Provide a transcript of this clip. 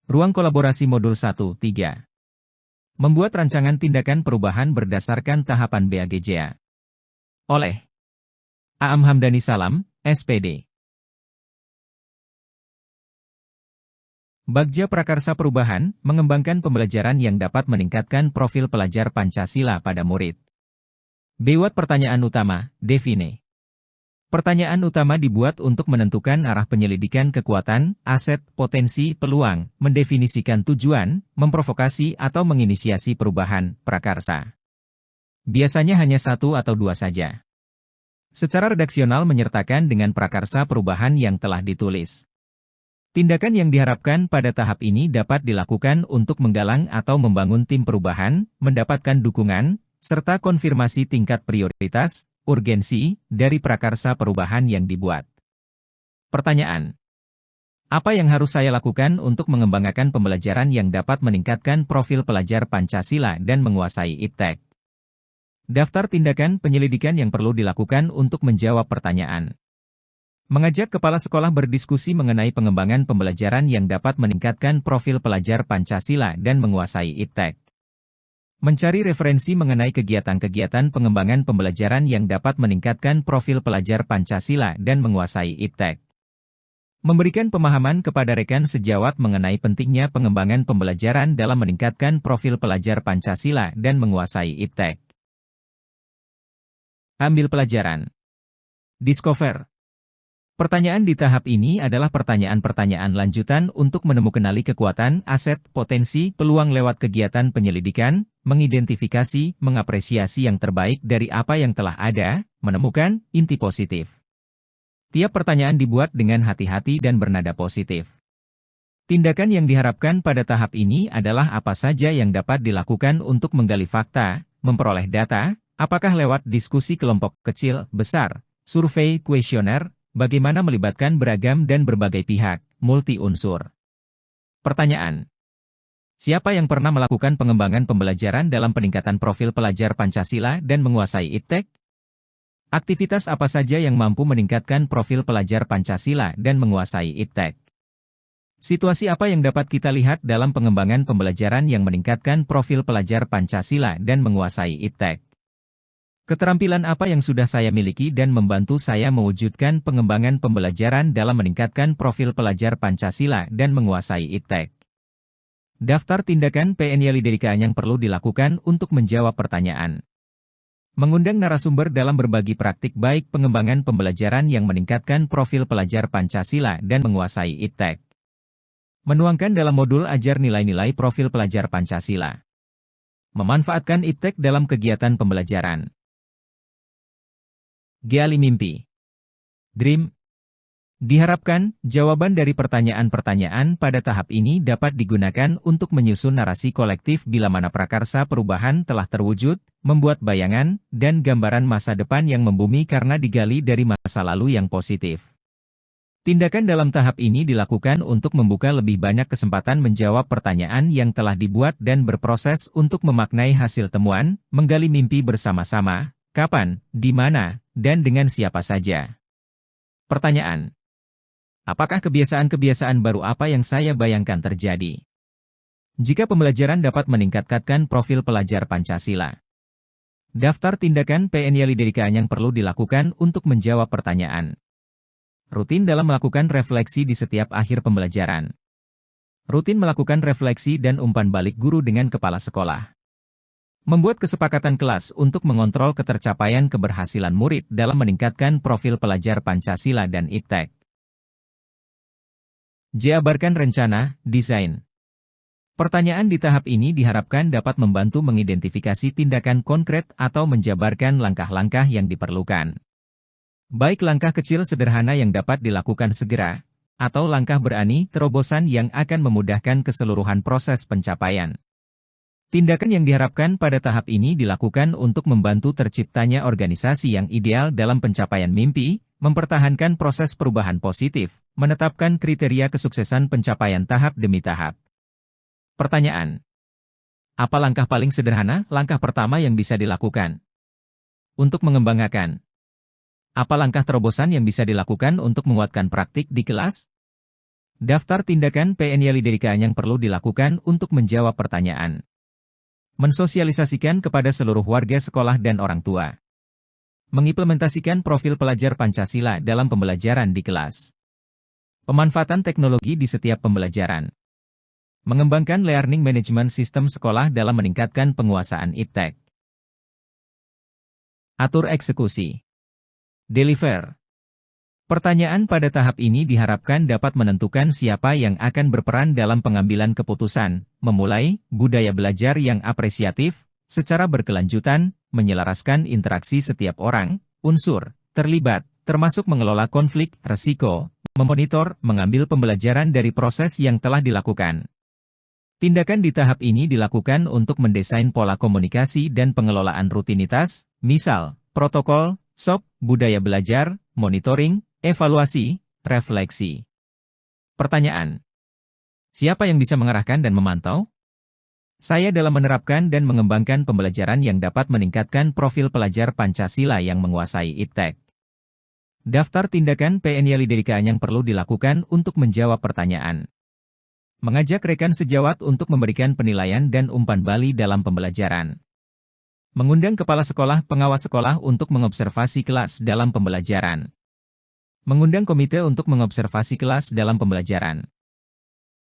Ruang kolaborasi modul 1-3. Membuat rancangan tindakan perubahan berdasarkan tahapan BAGJA. Oleh Aam Hamdani Salam, SPD. Bagja Prakarsa Perubahan, mengembangkan pembelajaran yang dapat meningkatkan profil pelajar Pancasila pada murid. Bewat pertanyaan utama, define. Pertanyaan utama dibuat untuk menentukan arah penyelidikan kekuatan, aset, potensi, peluang, mendefinisikan tujuan, memprovokasi atau menginisiasi perubahan, prakarsa. Biasanya hanya satu atau dua saja. Secara redaksional menyertakan dengan prakarsa perubahan yang telah ditulis. Tindakan yang diharapkan pada tahap ini dapat dilakukan untuk menggalang atau membangun tim perubahan, mendapatkan dukungan, serta konfirmasi tingkat prioritas, urgensi, dari prakarsa perubahan yang dibuat. Pertanyaan. Apa yang harus saya lakukan untuk mengembangkan pembelajaran yang dapat meningkatkan profil pelajar Pancasila dan menguasai IPTEK? Daftar tindakan penyelidikan yang perlu dilakukan untuk menjawab pertanyaan. Mengajak kepala sekolah berdiskusi mengenai pengembangan pembelajaran yang dapat meningkatkan profil pelajar Pancasila dan menguasai IPTEK. Mencari referensi mengenai kegiatan-kegiatan pengembangan pembelajaran yang dapat meningkatkan profil pelajar Pancasila dan menguasai IPTEK. Memberikan pemahaman kepada rekan sejawat mengenai pentingnya pengembangan pembelajaran dalam meningkatkan profil pelajar Pancasila dan menguasai IPTEK. Ambil pelajaran. Discover. Pertanyaan di tahap ini adalah pertanyaan-pertanyaan lanjutan untuk menemukan kekuatan, aset, potensi, peluang lewat kegiatan penyelidikan, mengidentifikasi, mengapresiasi yang terbaik dari apa yang telah ada, menemukan inti positif. Tiap pertanyaan dibuat dengan hati-hati dan bernada positif. Tindakan yang diharapkan pada tahap ini adalah apa saja yang dapat dilakukan untuk menggali fakta, memperoleh data, apakah lewat diskusi kelompok kecil, besar, survei, kuesioner, bagaimana melibatkan beragam dan berbagai pihak, multi-unsur. Pertanyaan. Siapa yang pernah melakukan pengembangan pembelajaran dalam peningkatan profil pelajar Pancasila dan menguasai IPTEK? Aktivitas apa saja yang mampu meningkatkan profil pelajar Pancasila dan menguasai IPTEK? Situasi apa yang dapat kita lihat dalam pengembangan pembelajaran yang meningkatkan profil pelajar Pancasila dan menguasai IPTEK? Keterampilan apa yang sudah saya miliki dan membantu saya mewujudkan pengembangan pembelajaran dalam meningkatkan profil pelajar Pancasila dan menguasai IPTEK? Daftar tindakan PNYLIDERIKA yang perlu dilakukan untuk menjawab pertanyaan. Mengundang narasumber dalam berbagi praktik baik pengembangan pembelajaran yang meningkatkan profil pelajar Pancasila dan menguasai IPTEK. Menuangkan dalam modul ajar nilai-nilai profil pelajar Pancasila. Memanfaatkan IPTEK dalam kegiatan pembelajaran. Gali mimpi. Dream. Diharapkan, jawaban dari pertanyaan-pertanyaan pada tahap ini dapat digunakan untuk menyusun narasi kolektif bila mana prakarsa perubahan telah terwujud, membuat bayangan, dan gambaran masa depan yang membumi karena digali dari masa lalu yang positif. Tindakan dalam tahap ini dilakukan untuk membuka lebih banyak kesempatan menjawab pertanyaan yang telah dibuat dan berproses untuk memaknai hasil temuan, menggali mimpi bersama-sama, kapan, di mana, dan dengan siapa saja. Pertanyaan. Apakah kebiasaan-kebiasaan baru apa yang saya bayangkan terjadi? Jika pembelajaran dapat meningkatkan profil pelajar Pancasila. Daftar tindakan PNYLIDERIKA yang perlu dilakukan untuk menjawab pertanyaan. Rutin dalam melakukan refleksi di setiap akhir pembelajaran. Rutin melakukan refleksi dan umpan balik guru dengan kepala sekolah. Membuat kesepakatan kelas untuk mengontrol ketercapaian keberhasilan murid dalam meningkatkan profil pelajar Pancasila dan IPTEK. Jabarkan rencana, desain. Pertanyaan di tahap ini diharapkan dapat membantu mengidentifikasi tindakan konkret atau menjabarkan langkah-langkah yang diperlukan. Baik langkah kecil sederhana yang dapat dilakukan segera, atau langkah berani terobosan yang akan memudahkan keseluruhan proses pencapaian. Tindakan yang diharapkan pada tahap ini dilakukan untuk membantu terciptanya organisasi yang ideal dalam pencapaian mimpi, mempertahankan proses perubahan positif, menetapkan kriteria kesuksesan pencapaian tahap demi tahap. Pertanyaan. Apa langkah paling sederhana, langkah pertama yang bisa dilakukan untuk mengembangkan? Apa langkah terobosan yang bisa dilakukan untuk menguatkan praktik di kelas? Daftar tindakan PNYLIDK yang perlu dilakukan untuk menjawab pertanyaan. Mensosialisasikan kepada seluruh warga sekolah dan orang tua. Mengimplementasikan profil pelajar Pancasila dalam pembelajaran di kelas. Pemanfaatan teknologi di setiap pembelajaran. Mengembangkan learning management system sekolah dalam meningkatkan penguasaan iptek. Atur eksekusi. Deliver. Pertanyaan pada tahap ini diharapkan dapat menentukan siapa yang akan berperan dalam pengambilan keputusan, memulai budaya belajar yang apresiatif, secara berkelanjutan, menyelaraskan interaksi setiap orang, unsur, terlibat, termasuk mengelola konflik, resiko, memonitor, mengambil pembelajaran dari proses yang telah dilakukan. Tindakan di tahap ini dilakukan untuk mendesain pola komunikasi dan pengelolaan rutinitas, misal, protokol, SOP, budaya belajar, monitoring, evaluasi, refleksi. Pertanyaan. Siapa yang bisa mengarahkan dan memantau? Saya dalam menerapkan dan mengembangkan pembelajaran yang dapat meningkatkan profil pelajar Pancasila yang menguasai iptek. Daftar tindakan PNYLIDK yang perlu dilakukan untuk menjawab pertanyaan. Mengajak rekan sejawat untuk memberikan penilaian dan umpan balik dalam pembelajaran. Mengundang kepala sekolah, pengawas sekolah untuk mengobservasi kelas dalam pembelajaran. Mengundang komite untuk mengobservasi kelas dalam pembelajaran.